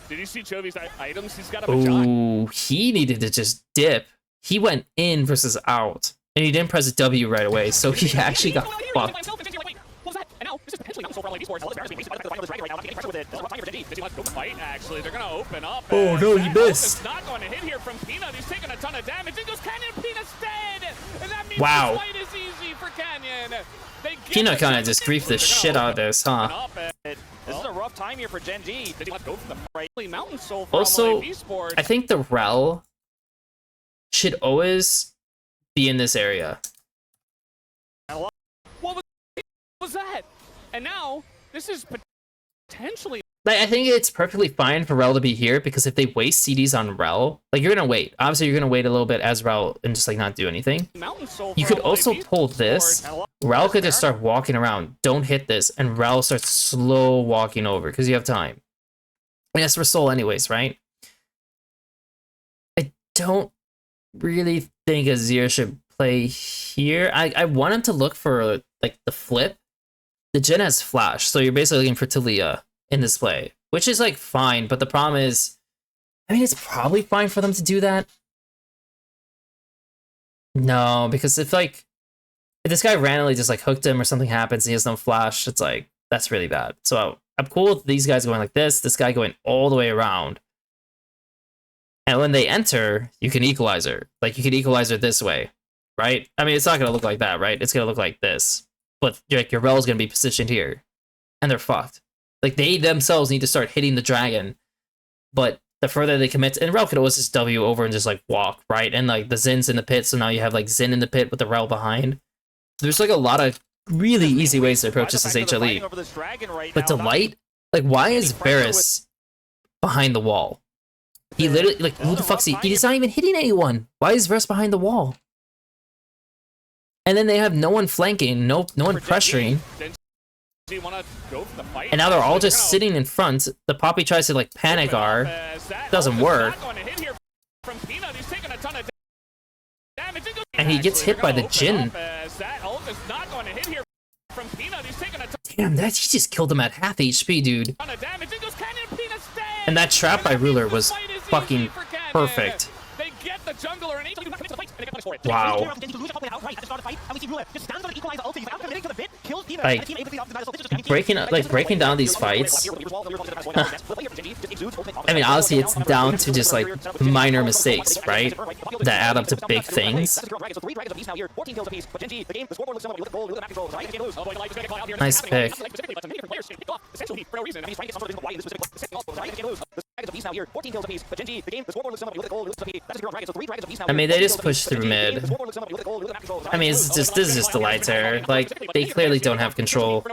Did you see Chovy's items? He's got a Magi's. Oh, he needed to just dip. He went in versus out. And he didn't press a W right away, so he actually got fucked. Oh no, he missed. Not going to hit here from Peanut. He's taking a ton of damage. It goes Canyon. Peanut's dead. And that means wow. the fight is easy for Canyon. Peanut kind of just griefed the shit out of this, huh? This is a rough time here for GenG. Also, I think the Rel should always be in this area. What was that? And now this is potentially. Like, I think it's perfectly fine for Rel to be here because if they waste CDs on Rel, like you're gonna wait. Obviously, you're gonna wait a little bit as Rel and just like not do anything. You could also pull this. Rel could just start walking around. Don't hit this, and Rel starts slow walking over because you have time. And that's for Soul, anyways, right? I don't really think Azir should play here. I want him to look for like the flip. The Jhin has flash, so you're basically looking for Talia in this play, which is like fine, but the problem is, I mean, it's probably fine for them to do that. No, because if this guy randomly just like hooked him or something happens and he has no flash, it's like that's really bad. So I'm cool with these guys going like this guy going all the way around. And when they enter, you can equalizer. Like, you can equalizer this way, right? I mean, it's not going to look like that, right? It's going to look like this. But your Rel is going to be positioned here. And they're fucked. Like, they themselves need to start hitting the dragon. But the further they commit... And Rel could always just W over and just, like, walk, right? And, like, the Zin's in the pit, so now you have, like, Xin in the pit with the Rel behind. So there's, like, a lot of really easy ways to approach this as HLE. But Delight? Like, why is Varus behind the wall? He literally, like, who the fuck's he? He's not even hitting anyone. Why is Varus behind the wall? And then they have no one flanking, no one pressuring. And now they're all just sitting in front. The Poppy tries to, like, panic R. Doesn't work. And he gets hit by the Jhin. Damn, he just killed him at half HP, dude. And that trap by Ruler was fucking perfect. Wow. Like breaking down these fights. I mean, honestly, it's down to just like minor mistakes, right? That add up to big things. Nice pick. I mean, they just push through mid. I mean, this is just Delight's error. Like, they clearly don't have control.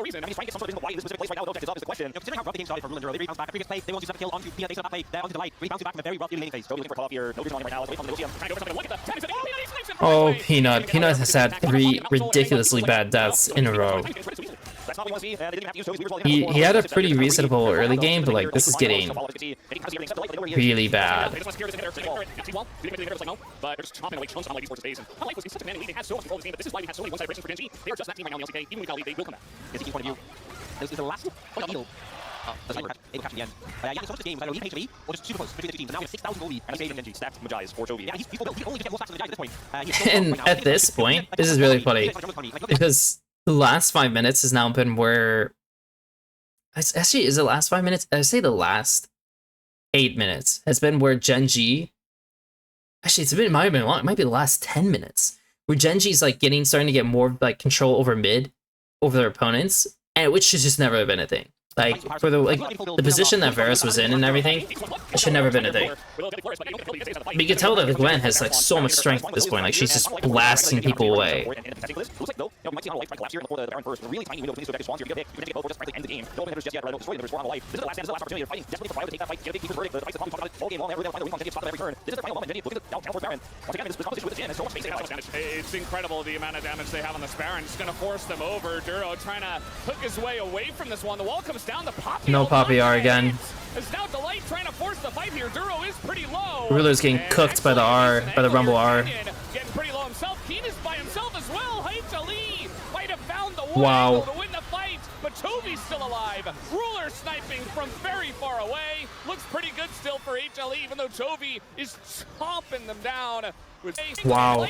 Oh, Peanut. Peanut has had 3 ridiculously bad deaths in a row. That's not what we want to see. They didn't have to use Toby's weird He had a pretty reasonable early game, but like this is getting really bad. They just want to secure this inhibitor. See well, do they make the inhibitor like no? But they're just chomping away chunks on Light Esports' base. And Light was in such a man lead, they had so much control of this game, but this is why we had so many one-sided predictions for GenG. They are just that team right now in the LCK. Even when we got lead, they will come back. Is the point of view. Is the last deal. The sniper able to capture the end. Yeah, so much this game was either lead HLE or just super close between the two teams. And now we have 6,000 goal lead. MSI and GenG stacked Majai's for Toby. Yeah, he's he only gets more stacks than the guys at this point. And at this point, this is really funny because the last 5 minutes has now been where. Actually, is the last 5 minutes? I say the last 8 minutes has been where GenG. Actually, it might have been long. It might be the last 10 minutes where GenG's like starting to get more like control over mid, over their opponents, and which should just never have been a thing. Like for the position that Varus was in and everything, it should never have been a thing. But you can tell that the Gwen has like so much strength at this point. Like she's just blasting people away. It's incredible the amount of damage they have on this Baron. It's going to force them over. Duro trying to hook his way away from this one. The wall comes down. The Poppy. No Poppy R again. It's now Delight trying to force the fight here. Duro is pretty low. Ruler's getting cooked by the R, by the Rumble R. Getting pretty low himself. Keen is by himself as well. HLE might have found the one wow. to win the fight, but Toby's still alive. Ruler sniping from very far away. Looks pretty good still for HLE, even though Toby is chomping them down. With wow.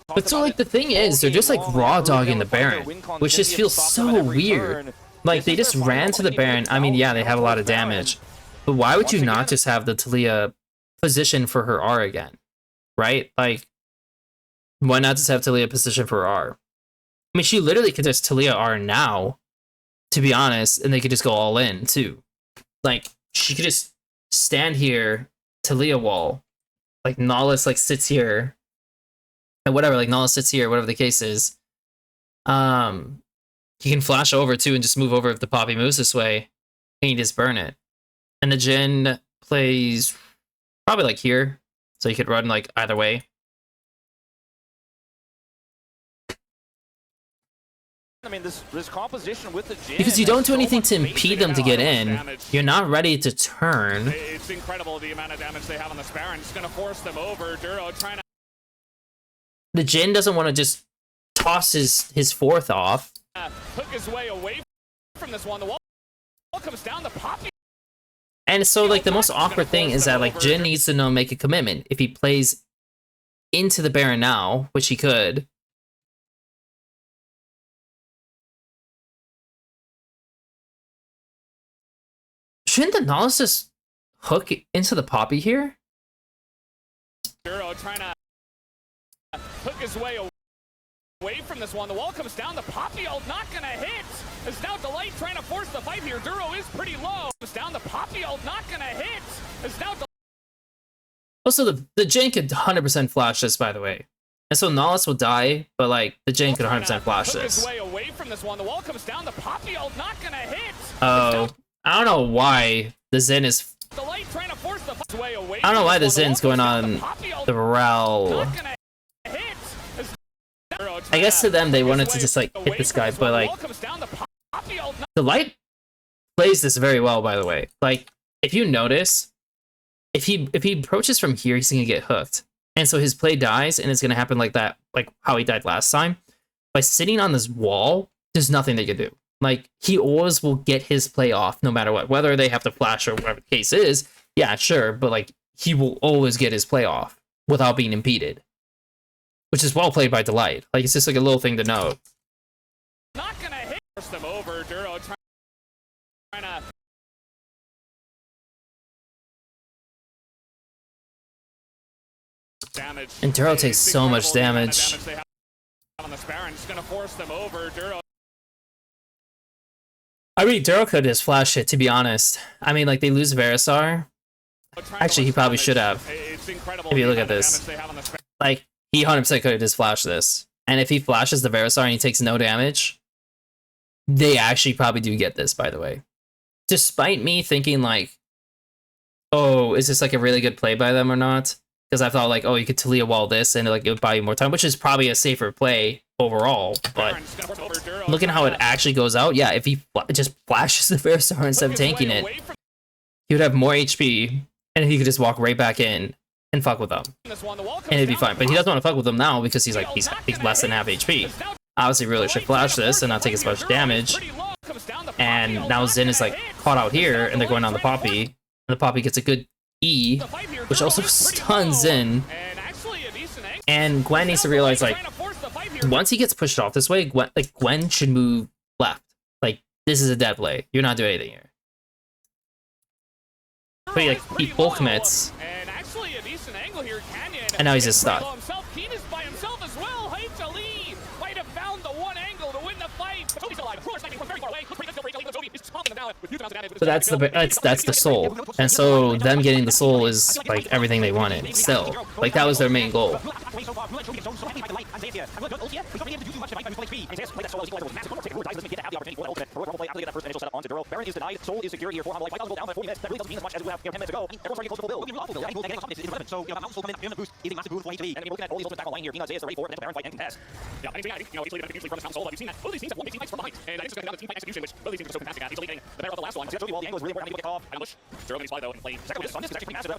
But so like the thing is, they're just like raw dogging the Baron, which just feels so weird. Like they just ran to the Baron. I mean, yeah, they have a lot of damage, but why would you not just have the Taliyah position for her R again, right? Like, why not just have Taliyah position for her R? I mean, she literally could just Taliyah R now, to be honest, and they could just go all in too. Like she could just stand here, Taliyah wall, like Nahus like sits here. And whatever, like Nahus sits here, whatever the case is. He can flash over too and just move over if the Poppy moves this way. And you just burn it. And the Jhin plays probably like here. So you could run like either way. I mean, this composition with the Jhin, because you don't do anything to impede them to get in. You're not ready to turn. It's incredible the amount of damage they have on this Baron. It's going to force them over. Duro trying to... The Jhin doesn't want to just toss his fourth off. Hook his way away from this one. The wall comes down. The Poppy. And so like the most awkward thing is that like Jhin needs to know make a commitment. If he plays into the Baron now, which he could. Shouldn't the Nahus just hook into the Poppy here? Duro trying to hook his way away from this one. The wall comes down. The Poppy ult not gonna hit. It's now Delight trying to force the fight here. Duro is pretty low. Comes down. The Poppy ult not gonna hit. It's now. Also, the Jhin could 100% flash this, by the way. And so Nahus will die, but like the Jhin could 100% flash hook this. his way away from this one. The wall comes down. The Poppy ult not gonna hit. Oh, I don't know why the Zen is. Delight trying to force the way away. I don't know why the this one. Zen's going on the Rel. I guess to them they wanted to just like hit this guy, but like the Light plays this very well, by the way. Like if you notice, if he approaches from here, he's gonna get hooked, and so his play dies, and it's gonna happen like that, like how he died last time. By sitting on this wall, there's nothing they can do. Like he always will get his play off, no matter what, whether they have to flash or whatever the case is. Yeah, sure, but like he will always get his play off without being impeded. Which is well played by Delight. Like, it's just like a little thing to note. Not gonna hit. Force them over. Duro trying to... damage. And Duro takes so much damage. On this Baron. It's gonna force them over. Duro. I mean, Duro could just flash it, to be honest. I mean, like, they lose Verisar. Actually, he probably should have. If you look at this. Like, he 100% could have just flashed this. And if he flashes the Verisar and he takes no damage, they actually probably do get this, by the way. Despite me thinking, like, oh, is this, like, a really good play by them or not? Because I thought, like, oh, you could Taliyah wall this and, like, it would buy you more time, which is probably a safer play overall. But Look at how it actually goes out. Yeah, if he just flashes the Fair Star instead of tanking it, he would have more HP, and he could just walk right back in and fuck with them, and it'd be fine. But he doesn't want to fuck with them now because he's like he's less than half HP. Obviously, really should flash this and not take as much damage. And now Zin is like caught out here, and they're going on the Poppy. And the Poppy gets a good E, which also stuns Zin. And Gwen needs to realize, like, once he gets pushed off this way, Gwen should move left. Like, this is a dead play. You're not doing anything here. But he full commits. And now he's just stuck. But that's the soul, and so them getting the soul is like everything they wanted. Still, like that was their main goal. The better of the last one. The angle is really important. Get off. And push. Zero mini spy though and play. Second this is actually massive.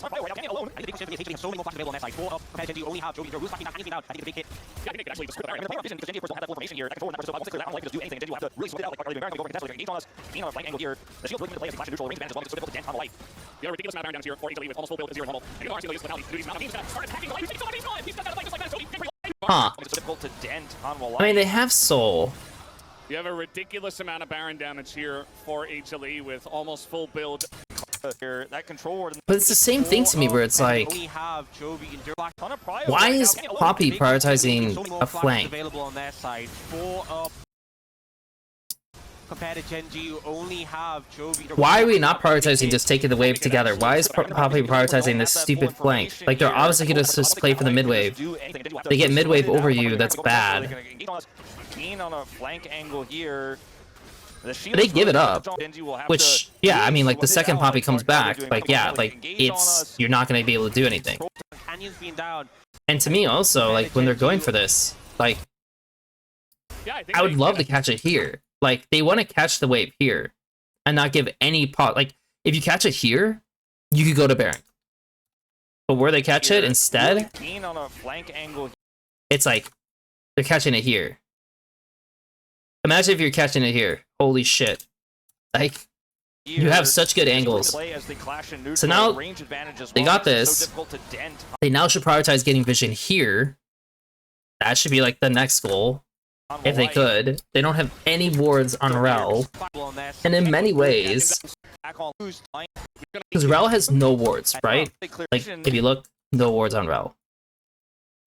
Alone. I think it's so many more flashes available on that side. 4 up. Compared to only have Jovi. Roos backing down anything out. I think it's a big hit. Yeah, I think it actually just the player vision because GenG of course don't have that full information here. I can forward that so once they clear that one, like just do anything. GenG will have to really smooth it out. Like are they doing going contest? They're engaged on us. Being on a flank angle here. The shield really into play as a clash neutral range advantage as well. It's so difficult to dent on the light. We have a ridiculous amount of Baron damage here for HLE with almost full build at 0 normal. And you know RC is lethality. He's gonna start attacking the light. He's taking so much. He's got that fight just like that. So Huh. It's difficult to dent on the light. I mean, they have soul. You have a ridiculous amount of Baron damage here for HLE with almost full build. That control ward. But it's the same thing to me where it's like, why is Poppy prioritizing a flank? Available on their side. 4 up. Compared to GenG, you only have Jovi. Why are we not prioritizing just taking the wave together? Why is Poppy prioritizing this stupid flank? Like, they're obviously going to just play for the mid wave. They get mid wave over you, that's bad. On a flank angle here. They give it up, which, yeah, I mean, like, the second Poppy comes back, like, yeah, like, you're not going to be able to do anything. And to me, also, like, when they're going for this, like, I would love to catch it here. Like, they want to catch the wave here and not give any pot. Like, if you catch it here, you could go to Baron. But where they catch it instead, it's like, they're catching it here. Imagine if you're catching it here. Holy shit. Like, you have such good angles. So now, they got this. They now should prioritize getting vision here. That should be, like, the next goal. If they could. They don't have any wards on Rel. And in many ways, because Rel has no wards, right? Like, if you look, no wards on Rel.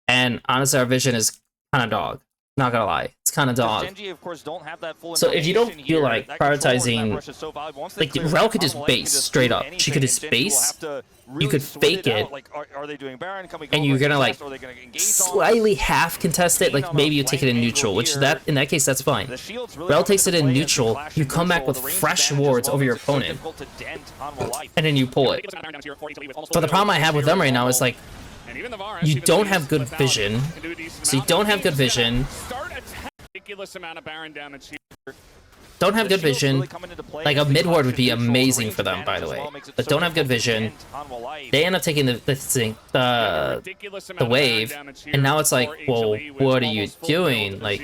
And honestly, our vision is kind of dog. Not gonna lie, it's kind of dog. So if you don't feel like prioritizing, like Rel could just base straight up. She could just base. You could fake it, and you're gonna like slightly half contest it. Like maybe you take it in neutral, which in that case that's fine. Rel takes it in neutral. You come back with fresh wards over your opponent, and then you pull it. But the problem I have with them right now is like, you don't have good vision. So you don't have good vision. Don't have good vision. Like a mid ward would be amazing for them, by the way. But don't have good vision. They end up taking the wave, and now it's like, well, what are you doing? Like,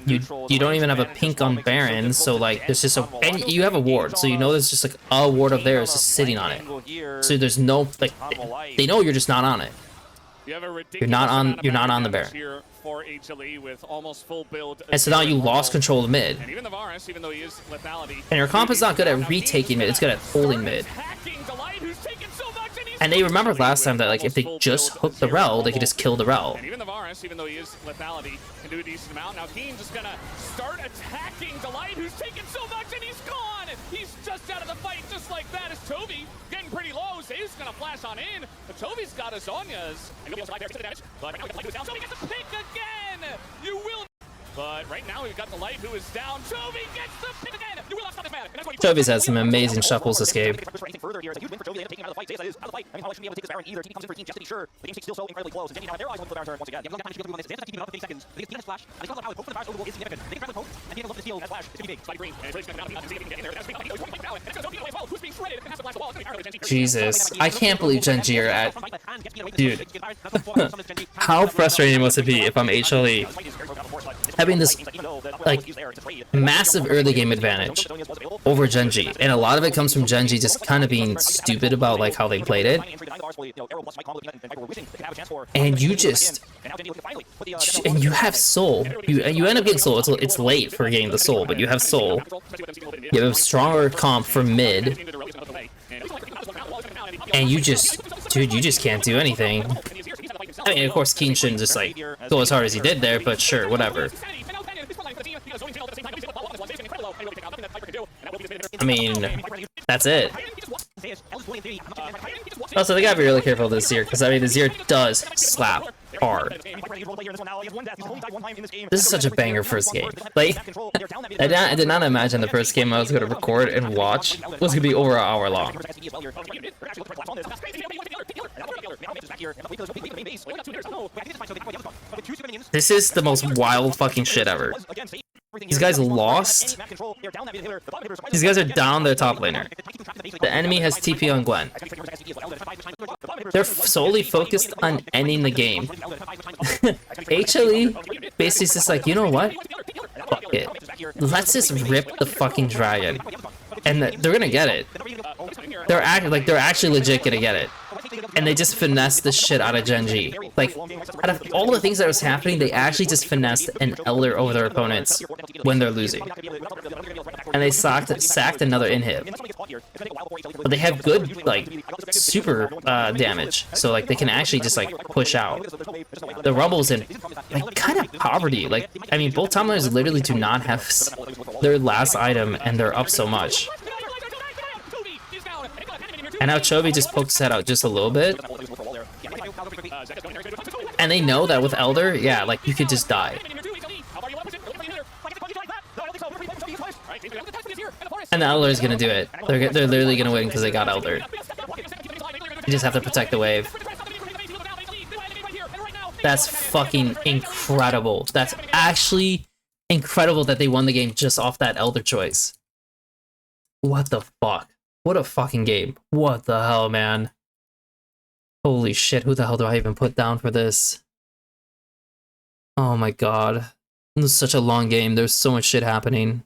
you don't even have a pink on Baron, so like there's just and you have a ward, so you know there's just like a ward of theirs just sitting on it. So there's no like they know you're just not on it. You're not on the Baron. And so now you lost control of mid. And your comp is not good at retaking mid, it's good at holding mid. And they remembered last time that like if they just hooked the Rel, they could just kill the Rel. And even the Varus, even though he is lethality, can do a decent amount. Now Keen just gonna start attacking Delight, who's taken so much, and he's gone! He's just out of the fight, just like that is Toby. Getting pretty low, Zay's gonna flash on in, but Toby's got his Zhonya's. And nobody else survived there, takes the damage. But right now, Light who is down. Toby gets the pick again! You will. But right now, we've got the Light who is down. Toby gets the pick again! You will not stop this man! Toby's had some amazing shuffles this game. Paul shouldn't be able to take this Baron either. TP comes in for Team just to be sure. The game state's still so incredibly close. And GenG now in their eyes went for the Baron turn once again. They have a long time to keep on this. They have to keep up for 30 seconds. They get Peanut's flash. And they still have power. Hope for the Baron's overload is significant. They can grab the poke, and Peanut looks to steal as flash. It's gonna be big. Spike green, and it's really going to come down to see if he can get in there. That's being pointing now, and it's going to go as well. Who's being shredded? It has to blast the wall. It's going to be GenG. Jesus, I can't believe GenG are at... Dude, how frustrating must it be if I'm HLE having this, like, massive early game advantage over GenG, and a lot of it comes from GenG just kind of being stupid about, like, how they played it, and you just... And you have soul. You end up getting soul. It's late for getting the soul, but you have soul. You have a stronger comp for mid, and you just... Dude, you just can't do anything. I mean, of course, Keen shouldn't just, like, go as hard as he did there, but sure, whatever. I mean, that's it. Also, they gotta be really careful this year, because, I mean, this year does slap hard. This is such a banger first game. Like, I did not imagine the first game I was going to record and watch was going to be over an hour long. This is the most wild fucking shit ever. These guys lost. These guys are down their top laner. The enemy has TP on Gwen. They're solely focused on ending the game. HLE basically is just like, you know what? Fuck it. Let's just rip the fucking dragon. And they're gonna get it. They're actually legit gonna get it. And they just finessed the shit out of GenG. Like, out of all the things that was happening, they actually just finessed an Elder over their opponents when they're losing. And they sacked another inhib. But they have good, like, super damage. So, like, they can actually just, like, push out. The Rumble's in, like, kind of poverty. Like, I mean, both top laners literally do not have their last item, and they're up so much. And now Chovy just pokes his head out just a little bit. And they know that with Elder, yeah, like, you could just die. And the Elder is gonna do it. They're literally gonna win because they got Elder. You just have to protect the wave. That's fucking incredible. That's actually incredible that they won the game just off that Elder choice. What the fuck? What a fucking game. What the hell, man? Holy shit, who the hell do I even put down for this? Oh my god. This is such a long game. There's so much shit happening.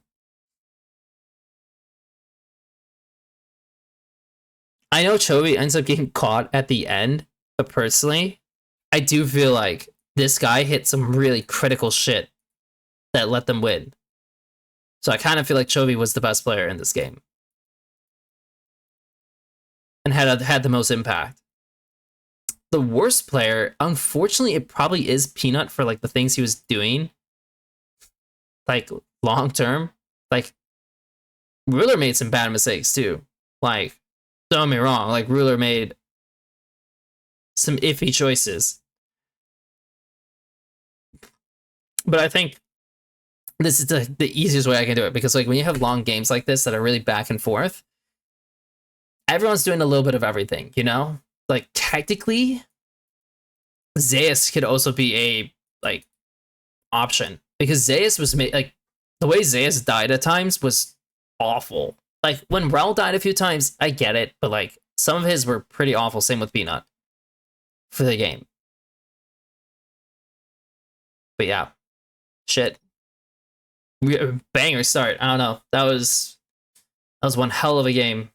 I know Chovy ends up getting caught at the end, but personally, I do feel like this guy hit some really critical shit that let them win. So I kind of feel like Chovy was the best player in this game. And had the most impact. The worst player, unfortunately, it probably is Peanut for, like, the things he was doing. Like, long term. Like, Ruler made some bad mistakes, too. Like, don't get me wrong, like, Ruler made some iffy choices. But I think this is the easiest way I can do it, because, like, when you have long games like this that are really back and forth, everyone's doing a little bit of everything, you know? Like, technically, Zeus could also be a, like, option. Because Zeus was made, like, the way Zeus died at times was awful. Like, when Rel died a few times, I get it, but, like, some of his were pretty awful. Same with Peanut for the game. But yeah, shit. Banger start. I don't know. That was one hell of a game.